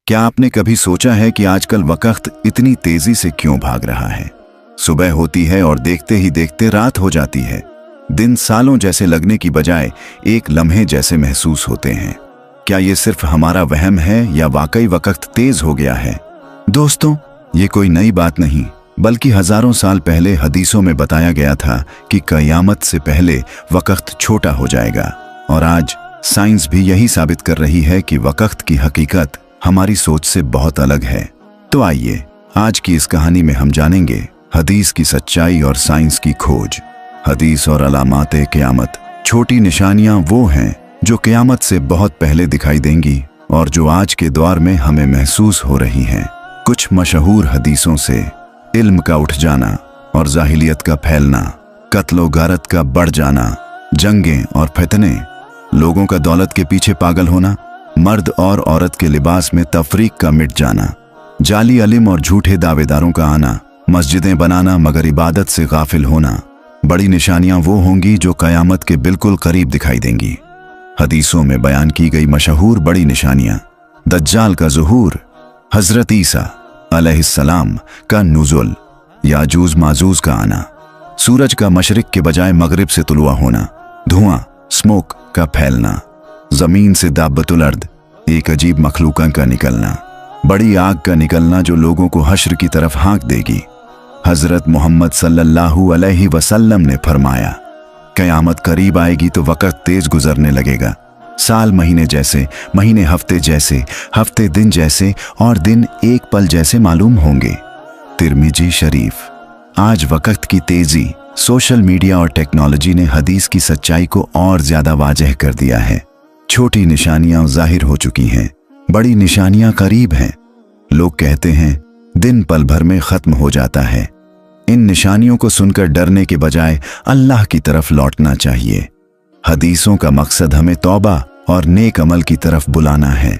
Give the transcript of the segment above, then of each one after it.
क्या आपने कभी सोचा है कि आजकल वक्त इतनी तेजी से क्यों भाग रहा है? सुबह होती है और देखते ही देखते रात हो जाती है। दिन सालों जैसे लगने की बजाय एक लम्हे जैसे महसूस होते हैं। क्या ये सिर्फ हमारा वहम है या वाकई वक्त तेज हो गया है? दोस्तों, ये कोई नई बात नहीं, बल्कि हजारों साल पहले हदीसों में बताया गया था कि कयामत से पहले वक्त छोटा हो जाएगा। और आज साइंस भी यही साबित कर रही है कि वक्त की हकीकत हमारी सोच से बहुत अलग है। तो आइए आज की इस कहानी में हम जानेंगे हदीस की सच्चाई और साइंस की खोज। हदीस और अलामाते क़यामत। छोटी निशानियां वो हैं जो क़यामत से बहुत पहले दिखाई देंगी और जो आज के दौर में हमें महसूस हो रही हैं। कुछ मशहूर हदीसों से इल्म का उठ जाना और जाहिलियत का फैलना, कत्लो गारत का बढ़ जाना, जंगें और फितने, लोगों का दौलत के पीछे पागल होना, मर्द और औरत के लिबास में तफरीक का मिट जाना, जाली अलिम और झूठे दावेदारों का आना, मस्जिदें बनाना मगर इबादत से गाफिल होना। बड़ी निशानियां वो होंगी जो कयामत के बिल्कुल करीब दिखाई देंगी। हदीसों में बयान की गई मशहूर बड़ी निशानियां: दज्जाल का ज़ुहूर, हजरत ईसा अलैहिस्सलाम का नुज़ुल, याजूज माजूज का आना, सूरज का मशरिक के बजाय मगरिब से तुलुआ होना, धुआं स्मोक का फैलना, जमीन से दाब्बतुल अर्द, एक अजीब मखलूका का निकलना, बड़ी आग का निकलना जो लोगों को हश्र की तरफ हाँक देगी। हजरत मोहम्मद सल्लल्लाहु अलैहि वसल्लम ने फरमाया, कयामत करीब आएगी तो वक्त तेज गुजरने लगेगा। साल महीने जैसे, महीने हफ्ते जैसे, हफ्ते दिन जैसे और दिन एक पल जैसे मालूम होंगे। तिरमिजी शरीफ। आज वक्त की तेजी, सोशल मीडिया और टेक्नोलॉजी ने हदीस की सच्चाई को और ज्यादा वाज़ेह कर दिया है। छोटी निशानियां जाहिर हो चुकी हैं, बड़ी निशानियां करीब हैं। लोग कहते हैं दिन पल भर में खत्म हो जाता है। इन निशानियों को सुनकर डरने के बजाय अल्लाह की तरफ लौटना चाहिए। हदीसों का मकसद हमें तौबा और नेक अमल की तरफ बुलाना है।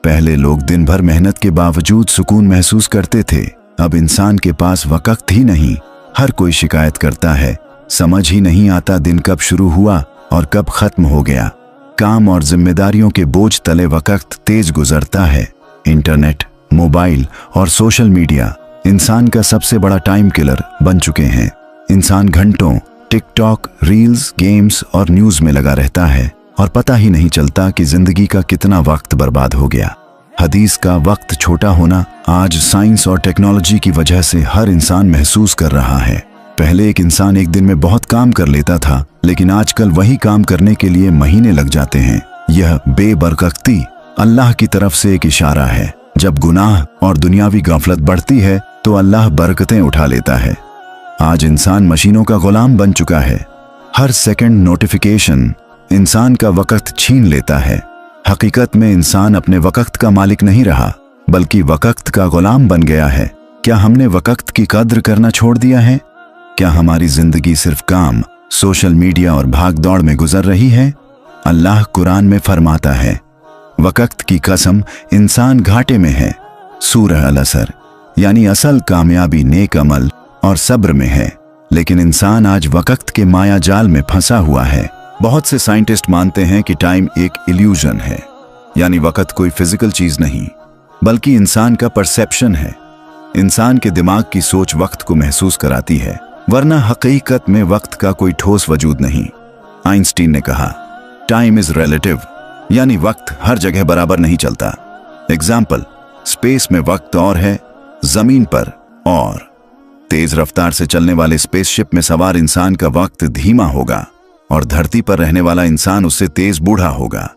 पहले लोग दिन भर मेहनत के बावजूद सुकून महसूस करते थे। अब इंसान के पास वक्त ही नहीं, हर कोई शिकायत करता है। समझ ही नहीं आता दिन कब शुरू हुआ और कब खत्म हो गया। काम और जिम्मेदारियों के बोझ तले वक्त तेज गुजरता है। इंटरनेट, मोबाइल और सोशल मीडिया इंसान का सबसे बड़ा टाइम किलर बन चुके हैं। इंसान घंटों टिकटॉक, रील्स, गेम्स और न्यूज में लगा रहता है और पता ही नहीं चलता कि जिंदगी का कितना वक्त बर्बाद हो गया। हदीस का वक्त छोटा होना आज साइंस और टेक्नोलॉजी की वजह से हर इंसान महसूस कर रहा है। पहले एक इंसान एक दिन में बहुत काम कर लेता था, लेकिन आजकल वही काम करने के लिए महीने लग जाते हैं। यह बेबरकती अल्लाह की तरफ से एक इशारा है। जब गुनाह और दुनियावी गफलत बढ़ती है तो अल्लाह बरकतें उठा लेता है। आज इंसान मशीनों का गुलाम बन चुका है। हर सेकंड नोटिफिकेशन इंसान का वक्त छीन लेता है। हकीकत में इंसान अपने वक्त का मालिक नहीं रहा, बल्कि वक्त का गुलाम बन गया है। क्या हमने वक्त की कद्र करना छोड़ दिया है? क्या हमारी जिंदगी सिर्फ काम, सोशल मीडिया और भाग दौड़ में गुजर रही है? अल्लाह कुरान में फरमाता है, वक्त की कसम इंसान घाटे में है। सूरह अल-असर। यानी असल कामयाबी नेक अमल और सब्र में है, लेकिन इंसान आज वक्त के माया जाल में फंसा हुआ है। बहुत से साइंटिस्ट मानते हैं कि टाइम एक इल्यूजन है, यानी वक्त कोई फिजिकल चीज नहीं, बल्कि इंसान का परसेप्शन है। इंसान के दिमाग की सोच वक्त को महसूस कराती है, वरना हकीकत में वक्त का कोई ठोस वजूद नहीं। आइंस्टीन ने कहा, टाइम इज रिलेटिव, यानी वक्त हर जगह बराबर नहीं चलता। एग्जाम्पल, स्पेस में वक्त और है, जमीन पर और। तेज रफ्तार से चलने वाले स्पेसशिप में सवार इंसान का वक्त धीमा होगा और धरती पर रहने वाला इंसान उससे तेज बूढ़ा होगा।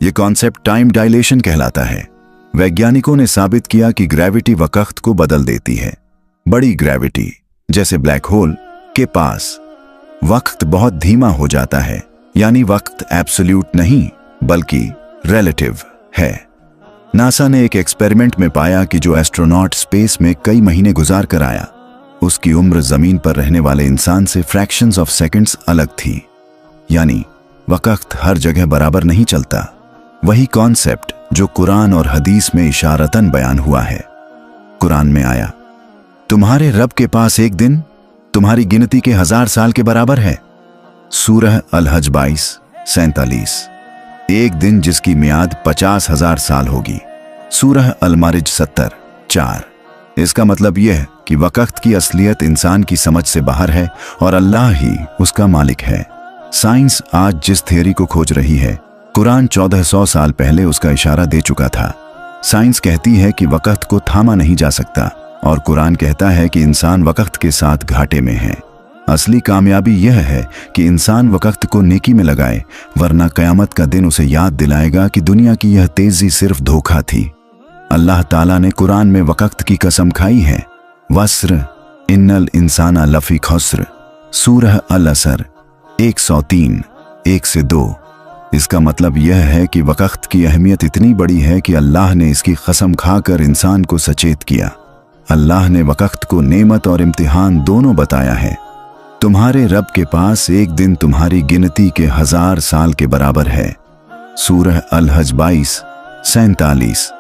यह कॉन्सेप्ट टाइम डायलेशन कहलाता है। वैज्ञानिकों ने साबित किया कि ग्रेविटी वक्त को बदल देती है। बड़ी ग्रेविटी जैसे ब्लैक होल के पास वक्त बहुत धीमा हो जाता है, यानी वक्त एब्सोल्यूट नहीं बल्कि रिलेटिव है। नासा ने एक एक्सपेरिमेंट में पाया कि जो एस्ट्रोनॉट स्पेस में कई महीने गुजार कर आया, उसकी उम्र जमीन पर रहने वाले इंसान से फ्रैक्शंस ऑफ सेकंड्स अलग थी। यानी वक्त हर जगह बराबर नहीं चलता। वही कॉन्सेप्ट जो कुरान और हदीस में इशारतन बयान हुआ है। कुरान में आया, तुम्हारे रब के पास एक दिन तुम्हारी गिनती के 1000 साल के बराबर है। सूरह अल-हज 22:47। एक दिन जिसकी मियाद 50,000 साल होगी। सूरह अल-मारिज 70:4। इसका मतलब यह है कि वक़्त की असलियत इंसान की समझ से बाहर है और अल्लाह ही उसका मालिक है। साइंस आज जिस थियरी को खोज रही है, कुरान 1400 साल पहले उसका इशारा दे चुका था। साइंस कहती है कि वक़्त को थामा नहीं जा सकता और कुरान कहता है कि इंसान वक़्त के साथ घाटे में है। असली कामयाबी यह है कि इंसान वक़्त को नेकी में लगाए, वरना क़यामत का दिन उसे याद दिलाएगा कि दुनिया की यह तेजी सिर्फ धोखा थी। अल्लाह ताला ने कुरान में वक़्त की कसम खाई है, वस्र इन्नल इंसाना लफी खुस्र। सूरह अल-असर 103 1-2। इसका मतलब यह है कि वक़्त की अहमियत इतनी बड़ी है कि अल्लाह ने इसकी कसम खाकर इंसान को सचेत किया। अल्लाह ने वक़्त को नेमत और इम्तिहान दोनों बताया है। तुम्हारे रब के पास एक दिन तुम्हारी गिनती के 1000 साल के बराबर है। सूरह अल-हज 22:47।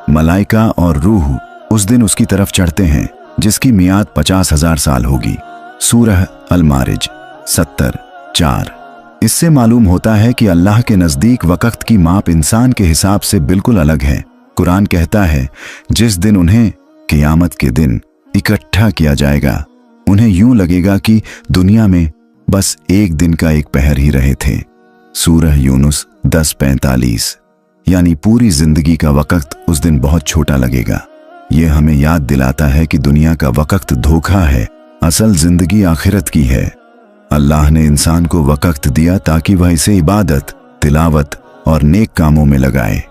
मलाइका और रूह उस दिन उसकी तरफ चढ़ते हैं जिसकी मियाद 50,000 साल होगी। सूरह अल-मारिज 70:4। इससे मालूम होता है कि अल्लाह के नज़दीक वक़्त की माप इंसान के हिसाब से बिल्कुल अलग है। कुरान कहता है, जिस दिन उन्हें क़यामत के दिन इकट्ठा किया जाएगा, उन्हें यूं लगेगा कि दुनिया में बस एक दिन का एक पहर ही रहे थे। सूरह यूनुस 10:45। यानी पूरी जिंदगी का वक़्त उस दिन बहुत छोटा लगेगा। यह हमें याद दिलाता है कि दुनिया का वक़्त धोखा है, असल जिंदगी आखिरत की है। अल्लाह ने इंसान को वक़्त दिया ताकि वह इसे इबादत, तिलावत और नेक कामों में लगाए,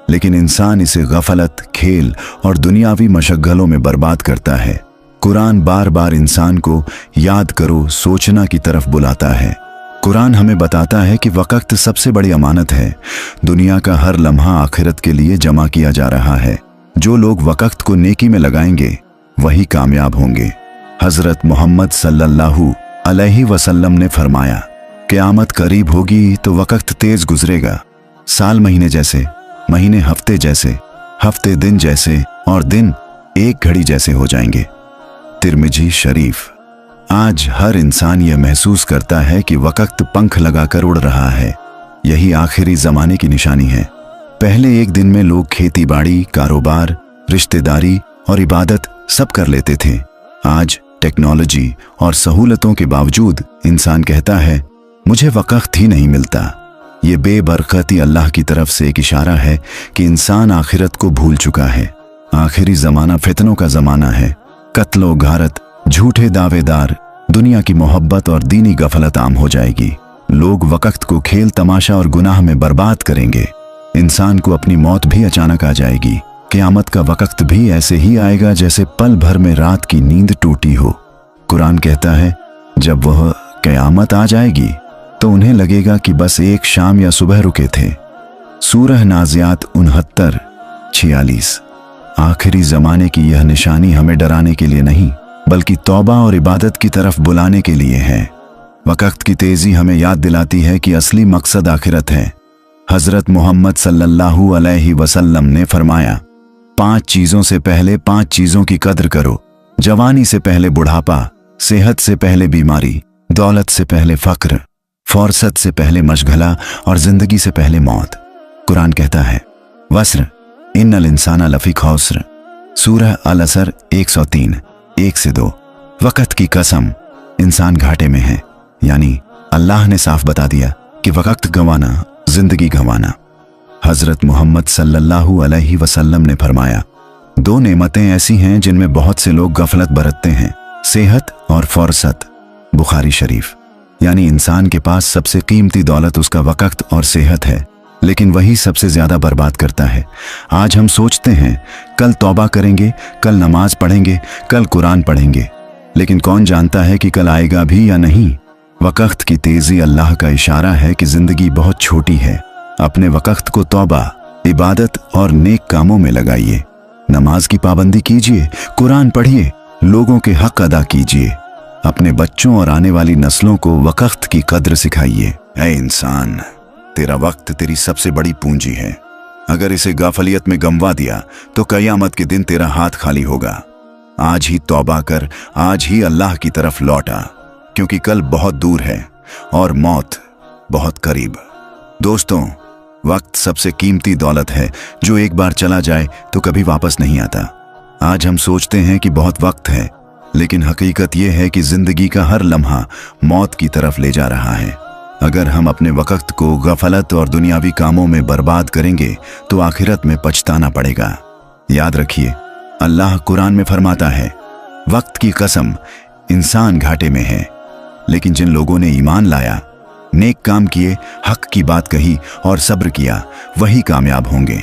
लेकिन इंसान इसे गफलत, खेल और दुनियावी मशगलों में बर्बाद करता है। कुरान बार बार इंसान को याद करो, सोचना की तरफ बुलाता है। कुरान हमें बताता है कि वक़्त सबसे बड़ी अमानत है। दुनिया का हर लम्हा आखिरत के लिए जमा किया जा रहा है। जो लोग वक़्त को नेकी में लगाएंगे वही कामयाब होंगे। हज़रत मोहम्मद सल्लल्लाहु अलैहि वसल्लम ने फरमाया, क़यामत करीब होगी तो वक़्त तेज गुजरेगा, साल महीने जैसे, महीने हफ्ते जैसे, हफ्ते दिन जैसे और दिन एक घड़ी जैसे हो जाएंगे। तिरमिजी शरीफ। आज हर इंसान यह महसूस करता है कि वक़्त पंख लगाकर उड़ रहा है। यही आखिरी ज़माने की निशानी है। पहले एक दिन में लोग खेती बाड़ी, कारोबार, रिश्तेदारी और इबादत सब कर लेते थे। आज टेक्नोलॉजी और सहूलतों के बावजूद इंसान कहता है, मुझे वक़्त ही नहीं मिलता। ये बेबरकती अल्लाह की तरफ से एक इशारा है कि इंसान आखिरत को भूल चुका है। आखिरी ज़माना फितनों का ज़माना है। कत्लो गारत, झूठे दावेदार, दुनिया की मोहब्बत और दीनी गफलत आम हो जाएगी। लोग वक़्त को खेल तमाशा और गुनाह में बर्बाद करेंगे। इंसान को अपनी मौत भी अचानक आ जाएगी। क़यामत का वक़्त भी ऐसे ही आएगा जैसे पल भर में रात की नींद टूटी हो। कुरान कहता है, जब वह क़यामत आ जाएगी तो उन्हें लगेगा कि बस एक शाम या सुबह रुके थे। सूरह नाज़ियात 69:46। आखिरी ज़माने की यह निशानी हमें डराने के लिए नहीं, बल्कि तौबा और इबादत की तरफ बुलाने के लिए है। वक़्त की तेज़ी हमें याद दिलाती है कि असली मकसद आखिरत है। हज़रत मोहम्मद सल्लल्लाहु अलैहि वसल्लम ने फरमाया, 5 चीज़ों से पहले 5 चीज़ों की कद्र करो। जवानी से पहले बुढ़ापा, सेहत से पहले बीमारी, दौलत से पहले फ़क्र, फुर्सत से पहले मशगला और ज़िंदगी से पहले मौत। कुरान कहता है, वस्र इन्नल इंसाना लफी खुस्र। सूरह अल-असर 103 1-2। वक़्त की कसम, इंसान घाटे में है। यानी अल्लाह ने साफ बता दिया कि वक़्त गंवाना जिंदगी गंवाना। हज़रत मोहम्मद सल्लल्लाहु अलैहि वसल्लम ने फरमाया, 2 नेमतें ऐसी हैं जिनमें बहुत से लोग गफलत बरतते हैं, सेहत और फुर्सत। बुखारी शरीफ। यानी इंसान के पास सबसे कीमती दौलत उसका वक़्त और सेहत है, लेकिन वही सबसे ज्यादा बर्बाद करता है। आज हम सोचते हैं कल तौबा करेंगे, कल नमाज पढ़ेंगे, कल कुरान पढ़ेंगे, लेकिन कौन जानता है कि कल आएगा भी या नहीं। वक़्त की तेजी अल्लाह का इशारा है कि जिंदगी बहुत छोटी है। अपने वक़्त को तौबा, इबादत और नेक कामों में लगाइए। नमाज की पाबंदी कीजिए, कुरान पढ़िए, लोगों के हक अदा कीजिए। अपने बच्चों और आने वाली नस्लों को वक़्त की कद्र सिखाइए। ऐ इंसान, तेरा वक्त तेरी सबसे बड़ी पूंजी है। अगर इसे गाफलियत में गंवा दिया तो क़यामत के दिन तेरा हाथ खाली होगा। आज ही तौबा कर, आज ही अल्लाह की तरफ लौटा, क्योंकि कल बहुत दूर है और मौत बहुत करीब। दोस्तों, वक्त सबसे कीमती दौलत है जो एक बार चला जाए तो कभी वापस नहीं आता। आज हम सोचते हैं कि बहुत वक्त है, लेकिन हकीकत यह है कि जिंदगी का हर लम्हा मौत की तरफ ले जा रहा है। अगर हम अपने वक्त को गफलत और दुनियावी कामों में बर्बाद करेंगे तो आखिरत में पछताना पड़ेगा। याद रखिए, अल्लाह कुरान में फरमाता है, वक्त की कसम, इंसान घाटे में है, लेकिन जिन लोगों ने ईमान लाया, नेक काम किए, हक की बात कही और सब्र किया, वही कामयाब होंगे।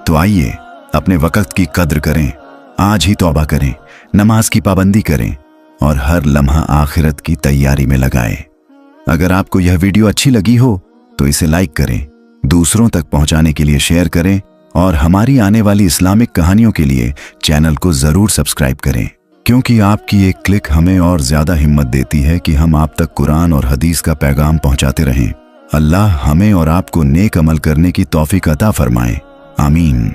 तो आइए अपने वक्त की कद्र करें, आज ही तौबा करें, नमाज की पाबंदी करें और हर लम्हा आखिरत की तैयारी में लगाएं। अगर आपको यह वीडियो अच्छी लगी हो तो इसे लाइक करें, दूसरों तक पहुंचाने के लिए शेयर करें और हमारी आने वाली इस्लामिक कहानियों के लिए चैनल को जरूर सब्सक्राइब करें, क्योंकि आपकी एक क्लिक हमें और ज्यादा हिम्मत देती है कि हम आप तक कुरान और हदीस का पैगाम पहुंचाते रहें। अल्लाह हमें और आपको नेक अमल करने की तौफीक अता फरमाए। आमीन।